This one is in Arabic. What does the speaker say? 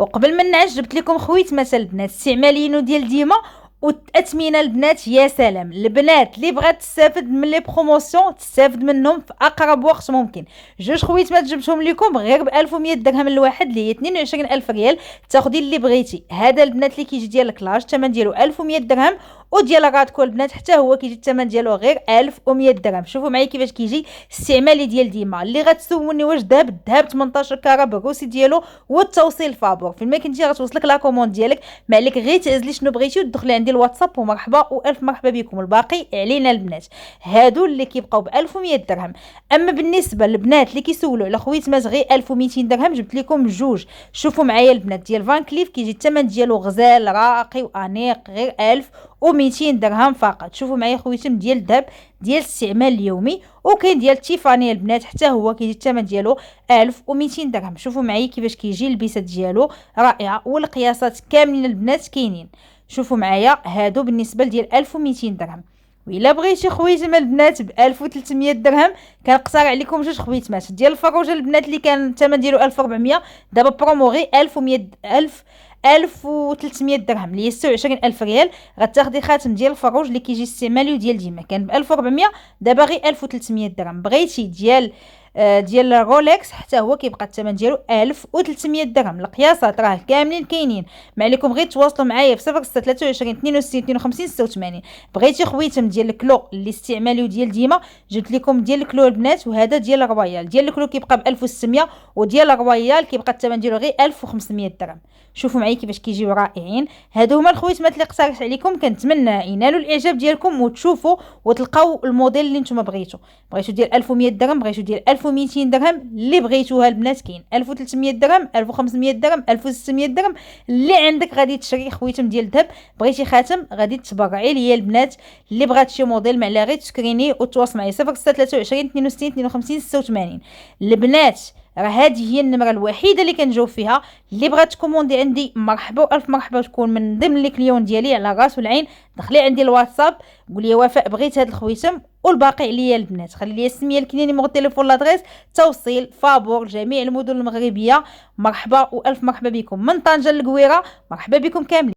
وقبل ما نعس جبت لكم خويتمات البنات استعماليين ديال ديما والتأثمينة البنات. يا سلام، البنات اللي بغات تستافد من لي بروموسيون تستافد منهم في اقرب وقت ممكن. جوج خويتمات جبتهم لكم غير ب 1100 درهم الواحد اللي هي 22000 ريال، تاخدي اللي بغيتي. هذا البنات اللي كيجي ديال الكلاج الثمن ديالو 1100 درهم، وديال رادكو البنات حتى هو كيجي الثمن ديالو غير 1100 درهم. شوفوا معايا كيفاش كيجي استعمالي ديال ديما. اللي غتسولوني واش الذهب 18 كاره بالروسي ديالو والتوصيل فابور، فين ما كنتي غتوصلك لا كوموند ديالك، ما عليك غير تعزلي شنو بغيتي وتدخلي عندي الواتساب ومرحبا والف مرحبا بكم. الباقي علينا البنات. هادو اللي كيبقاو ب 1100 درهم. اما بالنسبه للبنات اللي كيسولوا على خويتمات غير 1200 درهم جبت لكم جوج. شوفوا معايا البنات ديال فان كليف كيجي الثمن ديالو غزال راقي وانيق غير 1200 درهم فقط. شوفوا معايا خويتم ديال الذهب ديال الاستعمال اليومي، وكاين ديال تيفاني البنات حتى هو كيجي الثمن ديالو 1200 درهم. شوفوا معايا كيفاش كيجي البيسات ديالو رائعه، والقياسات كاملين البنات كاينين. شوفوا معايا هادو بالنسبه ديال 1200 درهم. وإلا بغيتي خويتم البنات ب 1300 درهم كنقترح عليكم جوج خويتمات ديال الفروجه البنات اللي كان الثمن ديالو 1400، دابا برومو غير 1300 درهم اللي هي 26000 ريال. غتاخدي خاتم ديال الفروج اللي كيجي استعمالي وديال ديما، كان ب 1400 دابا غير 1300 درهم. بغيتي ديال رولكس حتى هو كيبقى الثمن ديالو 1300 درهم. القياسات راه كاملين كاينين، ما عليكم غير تواصلوا معايا في 0623 62 52 86. بغيتي خويتم ديال الكلو اللي استعمالي وديال ديما جبت لكم ديال الكلو البنات، وهذا ديال الرويال. ديال الكلو كيبقى ب 1600، وديال الرويال كيبقى الثمن ديالو غير 1500 درهم. شوفوا معايا كيفاش كيجيو رائعين. هادو هما الخويتمات اللي اقترحت عليكم، كنتمنى ينالوا الاعجاب ديالكم وتشوفوا وتلقاو الموديل اللي نتوما بغيتو ديال 1100 درهم، بغيتو ديال 1200 درهم، اللي بغيتوها البنات كاين 1300 درهم 1500 درهم 1600 درهم. اللي عندك غادي تشري خويتم ديال الذهب. بغيتي خاتم غادي تبرعي ليا البنات. اللي بغات شي موديل ما عليها غير تسكريني وتواصل معايا 0623 62 52 86. البنات راه هذه هي النمره الوحيده اللي كنجاوب فيها. اللي بغات تكوموندي عندي مرحبا والف مرحبا، تكون من ضمن لي كليون ديالي على راس والعين. دخلي عندي الواتساب قولي وفاء بغيت هاد الخويتم، والباقي عليا البنات. خلي لي السميه الكنيه نيميرو التليفون لادريس توصيل فابور جميع المدن المغربيه. مرحبا والف مرحبا بكم من طنجه للقويره. مرحبا بكم كاملين.